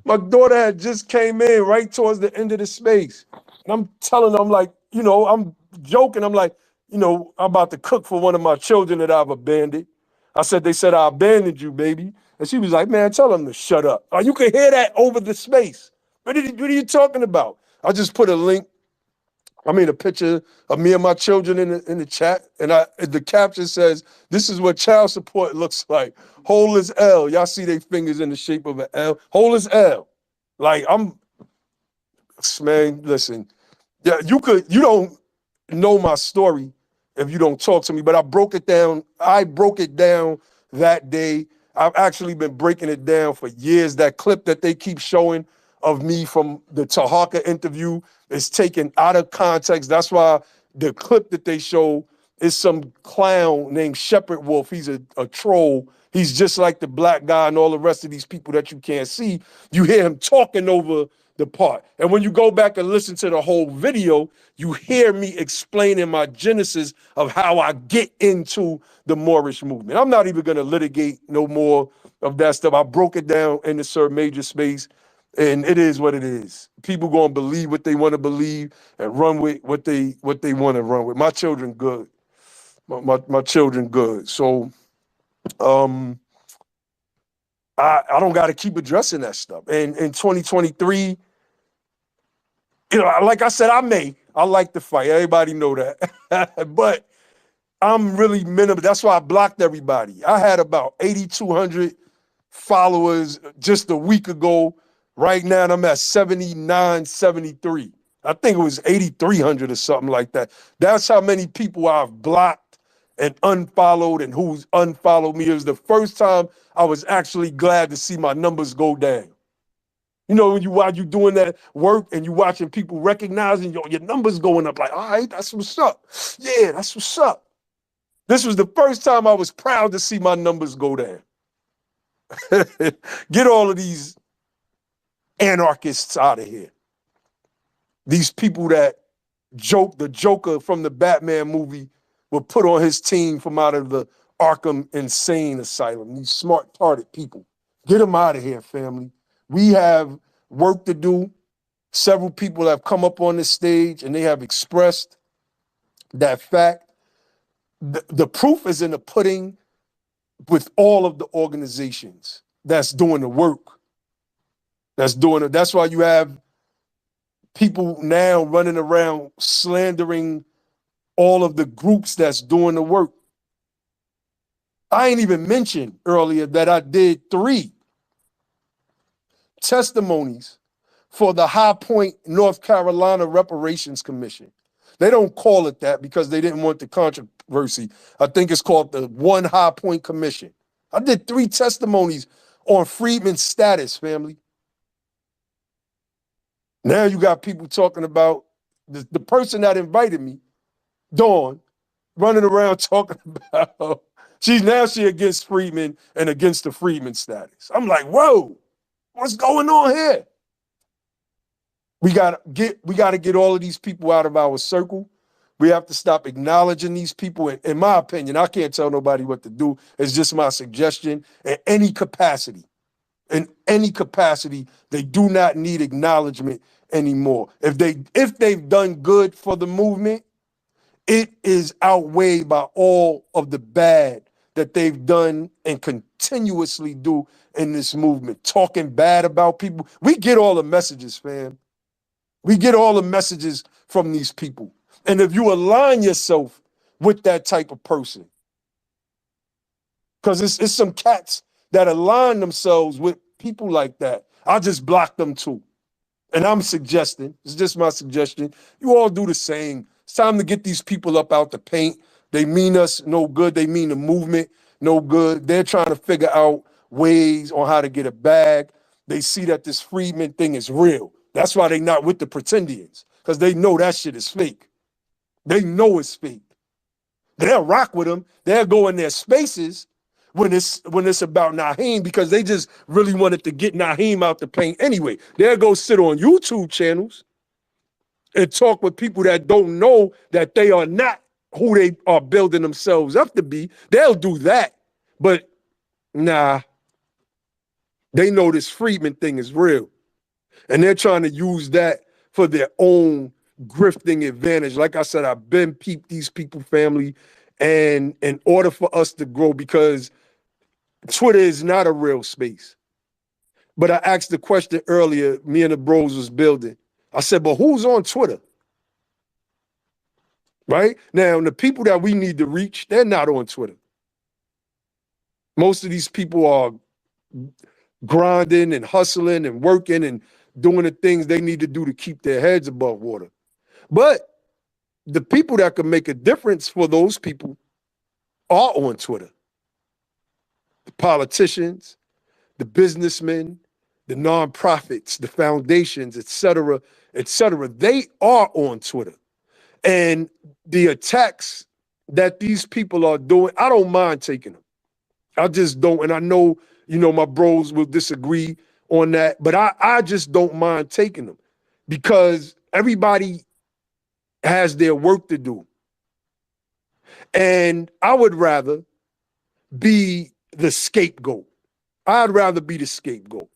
my daughter had just came in right towards the end of the space. And I'm telling them, like, you know, I'm joking. I'm like, you know, I'm about to cook for one of my children that I've abandoned. I said, they said, I abandoned you, baby. And she was like, man, tell them to shut up. You can hear that over the space. What are you talking about? I just put a picture of me and my children in the chat, and the caption says, "This is what child support looks like. Whole as L." Y'all see their fingers in the shape of an L. Whole as L. Like man, listen. Yeah, you don't know my story if you don't talk to me, but I broke it down. I broke it down that day. I've actually been breaking it down for years. That clip that they keep showing of me from the Tahaka interview is taken out of context. That's why the clip that they show is some clown named Shepherd Wolf. He's a troll. He's just like the black guy and all the rest of these people that you can't see. You hear him talking over the part. And when you go back and listen to the whole video, you hear me explaining my genesis of how I get into the Moorish movement. I'm not even going to litigate no more of that stuff. I broke it down in the Sir Major space, and it is what it is. People going to believe what they want to believe and run with what they want to run with. My children good. My children good. So I don't got to keep addressing that stuff. And in 2023, you know, like I said, I like to fight. Everybody know that. But I'm really minimal. That's why I blocked everybody. I had about 8,200 followers just a week ago. Right now, I'm at 79, 73. I think it was 8,300 or something like that. That's how many people I've blocked and unfollowed, and who's unfollowed me. It was the first time I was actually glad to see my numbers go down. You know, while you doing that work and you watching people recognizing your numbers going up, like, all right, that's what's up. Yeah, that's what's up. This was the first time I was proud to see my numbers go down. Get all of these anarchists out of here. These people that the Joker from the Batman movie will put on his team from out of the Arkham Insane Asylum. These smart-tarded people. Get them out of here, family. We have work to do. Several people have come up on this stage and they have expressed that fact. The proof is in the pudding with all of the organizations that's doing the work. That's doing it. That's why you have people now running around slandering all of the groups that's doing the work. I ain't even mentioned earlier that I did 3 testimonies for the High Point, North Carolina Reparations Commission. They don't call it that because they didn't want the controversy. I think it's called the One High Point Commission. I did 3 testimonies on Freedman's status, family. Now you got people talking about the person that invited me, Dawn, running around talking about she against Freedman and against the Freedman status. I'm like, whoa, what's going on here? We gotta get all of these people out of our circle. We have to stop acknowledging these people. In my opinion, I can't tell nobody what to do. It's just my suggestion. In any capacity, they do not need acknowledgement anymore. If they've done good for the movement, it is outweighed by all of the bad that they've done and continuously do in this movement. Talking bad about people. We get all the messages, fam. We get all the messages from these people. And if you align yourself with that type of person, because it's some cats that align themselves with people like that, I just block them too. And I'm suggesting, it's just my suggestion, you all do the same. It's time to get these people up out the paint. They mean us no good. They mean the movement no good. They're trying to figure out ways on how to get a bag. They see that this Freedman thing is real. That's why they not with the pretendians, because they know that shit is fake. They know it's fake. They'll rock with them. They'll go in their spaces when it's about Nahiem, because they just really wanted to get Nahiem out the paint anyway. They'll go sit on YouTube channels and talk with people that don't know that they are not who they are building themselves up to be. They'll do that. But nah, they know this Freedman thing is real. And they're trying to use that for their own grifting advantage. Like I said, I've been peeped these people, family, and in order for us to grow, because Twitter is not a real space. But I asked the question earlier, me and the bros was building. I said, but who's on Twitter? Right? Now, the people that we need to reach, they're not on Twitter. Most of these people are grinding and hustling and working and doing the things they need to do to keep their heads above water. But the people that can make a difference for those people are on Twitter. The politicians, the businessmen, the nonprofits, the foundations, et cetera, they are on Twitter. And the attacks that these people are doing, I don't mind taking them. I just don't. And I know, my bros will disagree on that, but I just don't mind taking them, because everybody has their work to do. And I would rather be the scapegoat. I'd rather be the scapegoat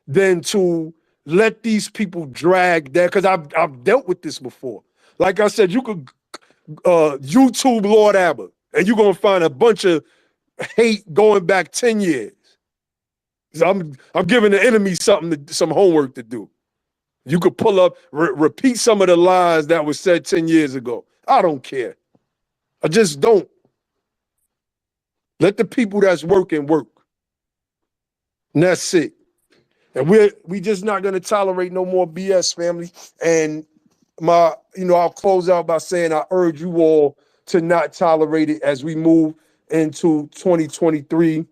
than to let these people drag that, because I've dealt with this before. Like I said, you could YouTube Lord Abba, and you're going to find a bunch of hate going back 10 years. So I'm giving the enemy some homework to do. You could pull up, repeat some of the lies that were said 10 years ago. I don't care. I just don't. Let the people that's working work. And that's it. And we just not going to tolerate no more BS, family. And I'll close out by saying I urge you all to not tolerate it as we move into 2023.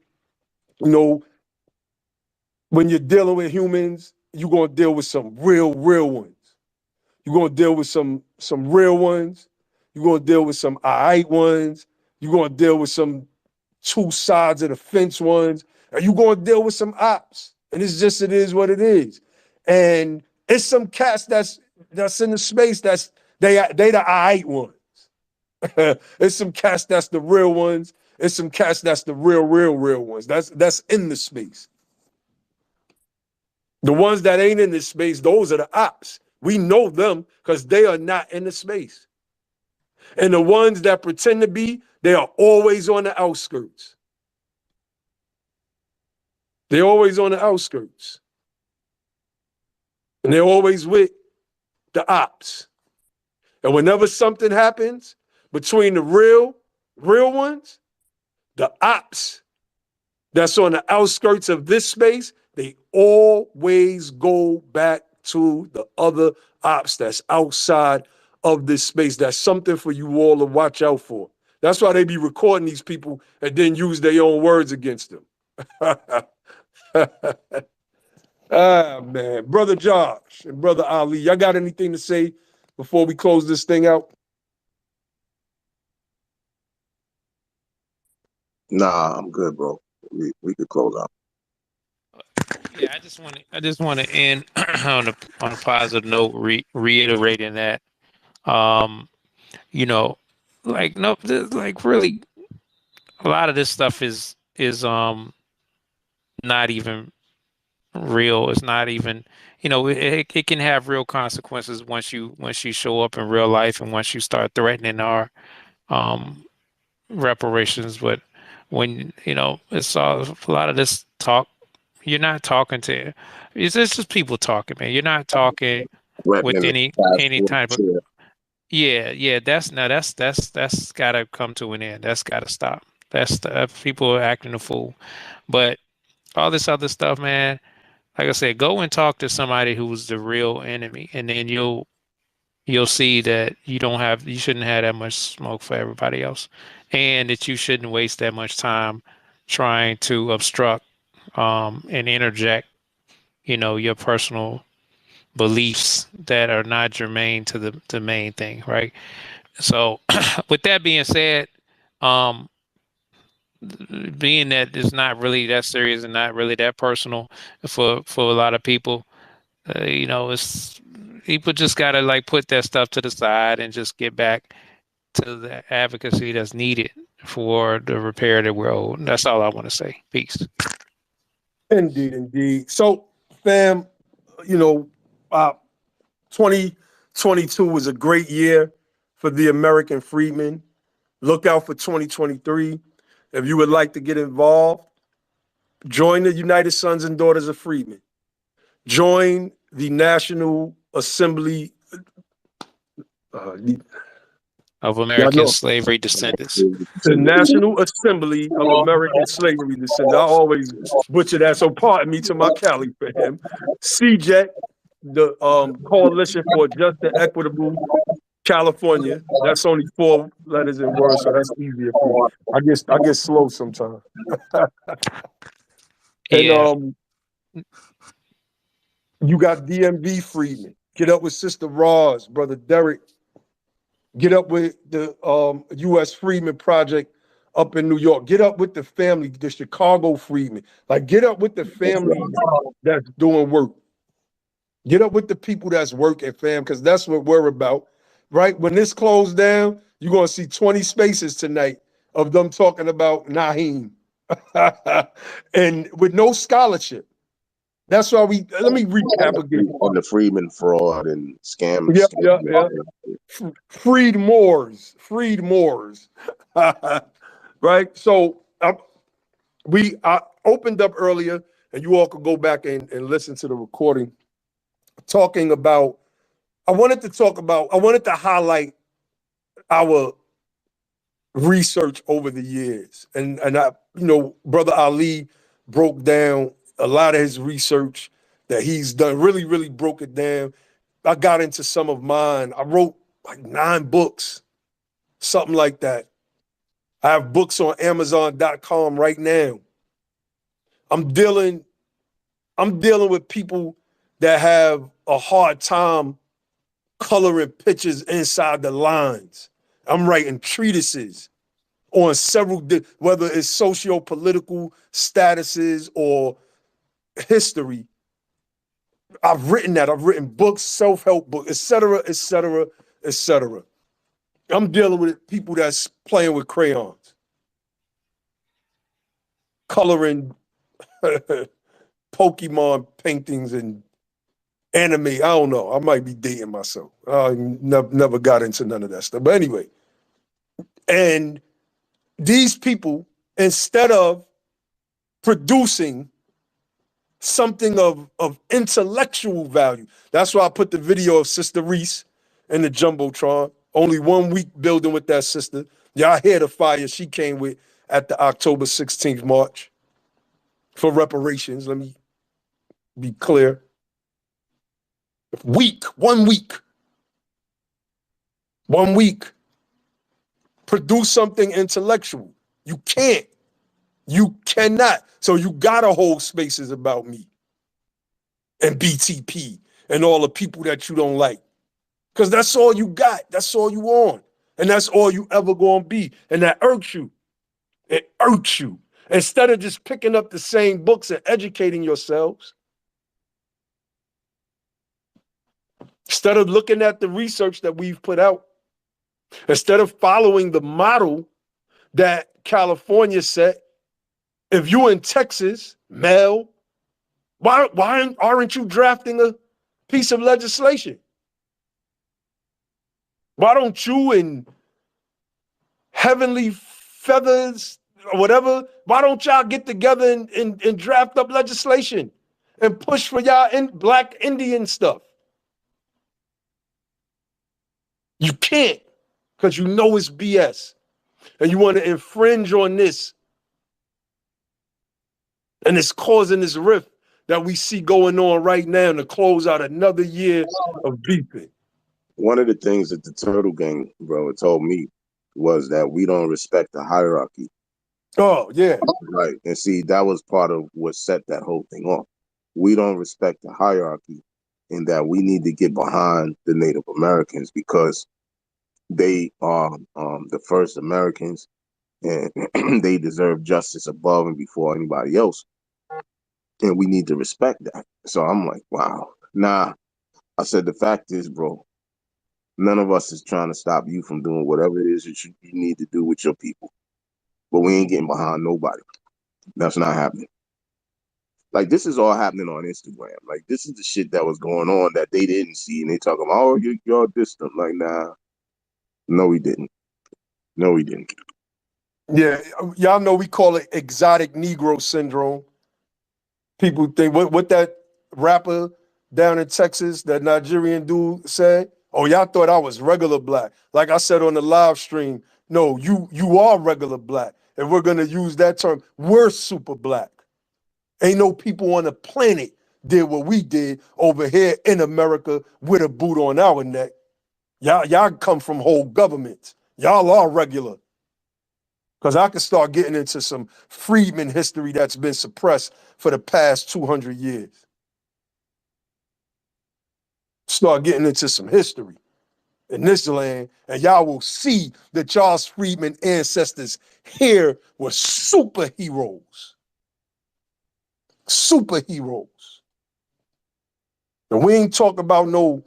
When you're dealing with humans, you're going to deal with some real ones. You're going to deal with some real ones. You're going to deal with some all right ones. You're going to deal with some two sides of the fence ones. And you're going to deal with some ops. And it is what it is. And it's some cats that's in the space they the all right ones. It's some cats that's the real ones. It's some cats that's the real ones. That's in the space. The ones that ain't in this space, those are the ops. We know them because they are not in the space. And the ones that pretend to be, they are always on the outskirts. They're always on the outskirts. And they're always with the ops. And whenever something happens between the real ones, the ops that's on the outskirts of this space, they always go back to the other ops that's outside of this space. That's something for you all to watch out for. That's why they be recording these people and then use their own words against them. Man. Brother Josh and Brother Ali, y'all got anything to say before we close this thing out? Nah, I'm good, bro. We could close out. Yeah, I just want to end on a positive note, reiterating that, really, a lot of this stuff is not even real. It's not even, it can have real consequences once you show up in real life and once you start threatening our um reparations. But when it's all a lot of this talk, you're not talking to. It's just people talking, man. You're not talking with threatening the any passport. type of. Yeah. That's gotta come to an end. That's gotta stop. People are acting a fool. But all this other stuff, man, like I said, go and talk to somebody who's the real enemy, and then you'll see that you shouldn't have that much smoke for everybody else, and that you shouldn't waste that much time trying to obstruct and interject, your personal beliefs that are not germane to the main thing, right? So, with that being said, um, being that it's not really that serious and not really that personal for a lot of people, it's people just gotta like put that stuff to the side and just get back to the advocacy that's needed for the repair that we're owed. That's all I want to say. Peace. Indeed, indeed. So, fam, you know, uh, 2022 was a great year for the American freedmen. Look out for 2023. If you would like to get involved, join the United Sons and Daughters of Freedmen. Join the National Assembly. Of Y'all American know slavery descendants. the National Assembly of American Slavery Descendants. I always butcher that, so pardon me to my Cali fam. CJEC, the Coalition for Just and Equitable California. That's only 4 letters in words, so that's easier for me. I get slow sometimes. And Yeah. you got DMV Freedmen. Get up with Sister Roz, Brother Derek. Get up with the U.S. Freedmen Project up in New York. Get up with the family, the Chicago Freedmen. Like, get up with the family that's doing work. Get up with the people that's working, fam, because that's what we're about, right? When this closed down, you're going to see 20 spaces tonight of them talking about Nahiem. And with no scholarship. That's why let me recap again. On the Freeman fraud and scams. Yeah. Freed Moors. Right? So I opened up earlier, and you all could go back and listen to the recording, talking about, I wanted to highlight our research over the years. And I, Brother Ali broke down a lot of his research that he's done, really, really broke it down. I got into some of mine. I wrote like 9 books, something like that. I have books on Amazon.com right now. I'm dealing with people that have a hard time coloring pictures inside the lines. I'm writing treatises on several, whether it's socio-political statuses or history. I've written that. I've written books, self-help books, et cetera, et cetera, et cetera. I'm dealing with people that's playing with crayons, coloring Pokemon paintings and anime. I don't know. I might be dating myself. I never got into none of that stuff. But anyway, and these people, instead of producing something of intellectual value, that's why I put the video of Sister Reese in the Jumbotron. Only 1 week building with that sister. Y'all hear the fire she came with at the October 16th march for reparations. Let me be clear. 1 week. 1 week. Produce something intellectual. You can't. You cannot. So you gotta hold spaces about me and BTP and all the people that you don't like. Because that's all you got. That's all you on. And that's all you ever gonna be. And that irks you. It irks you. Instead of just picking up the same books and educating yourselves, instead of looking at the research that we've put out, instead of following the model that California set, if you're in Texas, male, Why aren't you drafting a piece of legislation? Why don't you and Heavenly Feathers or whatever, why don't y'all get together and draft up legislation and push for y'all Black Indian stuff? You can't, because you know it's BS. And you want to infringe on this. And it's causing this rift that we see going on right now to close out another year of beefing. One of the things that the Turtle Gang, bro, told me was that we don't respect the hierarchy. Oh, yeah. Right. And see, that was part of what set that whole thing off. We don't respect the hierarchy, in that we need to get behind the Native Americans because they are the first Americans, and they deserve justice above and before anybody else. And we need to respect that. So I'm like, wow. Nah, I said, the fact is, bro, none of us is trying to stop you from doing whatever it is that you need to do with your people. But we ain't getting behind nobody. That's not happening. Like, this is all happening on Instagram. Like, this is the shit that was going on that they didn't see. And they talking about, oh, y'all distant. Like, nah. No, we didn't. No, we didn't. Yeah, y'all know we call it exotic Negro syndrome. People think what that rapper down in Texas, that Nigerian dude said, oh, y'all thought I was regular Black. Like I said on the live stream, no, you are regular Black. And we're gonna use that term. We're super Black. Ain't no people on the planet did what we did over here in America with a boot on our neck. Y'all come from whole governments. Y'all are regular. Because I could start getting into some freedman history that's been suppressed for the past 200 years. Start getting into some history in this land, and y'all will see that y'all's freedman ancestors here were superheroes. Superheroes. And we ain't talking about no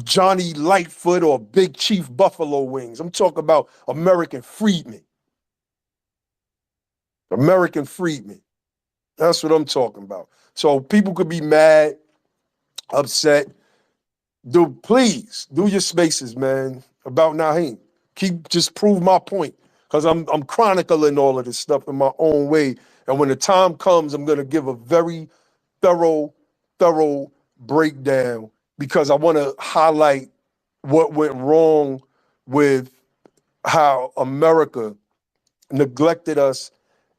Johnny Lightfoot or Big Chief Buffalo Wings. I'm talking about American freedmen. American freedmen. That's what I'm talking about. So people could be mad, upset. Please do your spaces, man, about Nahiem. Just prove my point, because I'm chronicling all of this stuff in my own way. And when the time comes, I'm gonna give a very thorough breakdown, because I want to highlight what went wrong with how America neglected us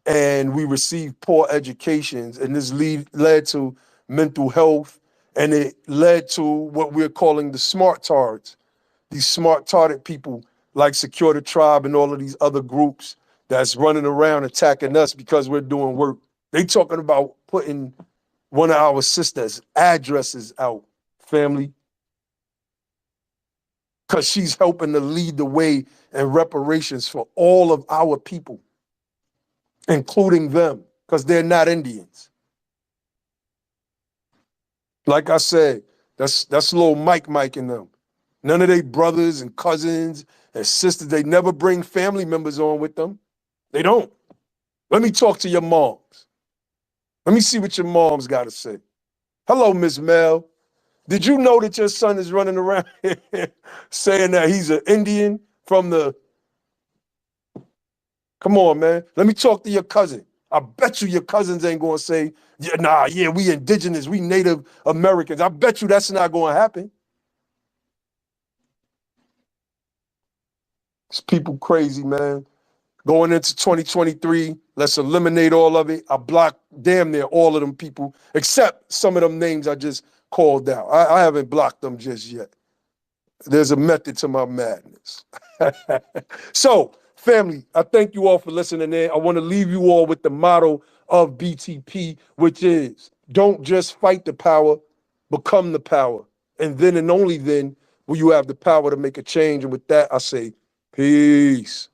and we received poor educations, and this led to mental health, and it led to what we're calling the smart tards. These smart tarded people like Secure the Tribe and all of these other groups that's running around attacking us because we're doing work. They talking about putting one of our sisters' addresses out, family, because she's helping to lead the way in reparations for all of our people, including them, because they're not Indians. Like I said, that's little Mike and them. None of their brothers and cousins and sisters, they never bring family members on with them. They don't. Let me talk to your moms. Let me see what your mom's got to say. Hello, Miss Mel. Did you know that your son is running around saying that he's an Indian from the... Come on, man. Let me talk to your cousin. I bet you your cousins ain't going to say, yeah, we indigenous, we Native Americans. I bet you that's not going to happen. It's people crazy, man. Going into 2023, let's eliminate all of it. I blocked damn near all of them people, except some of them names I just called out. I haven't blocked them just yet. There's a method to my madness. So, family, I thank you all for listening in. I want to leave you all with the motto of BTP, which is, don't just fight the power, become the power. And then and only then will you have the power to make a change. And with that, I say, peace.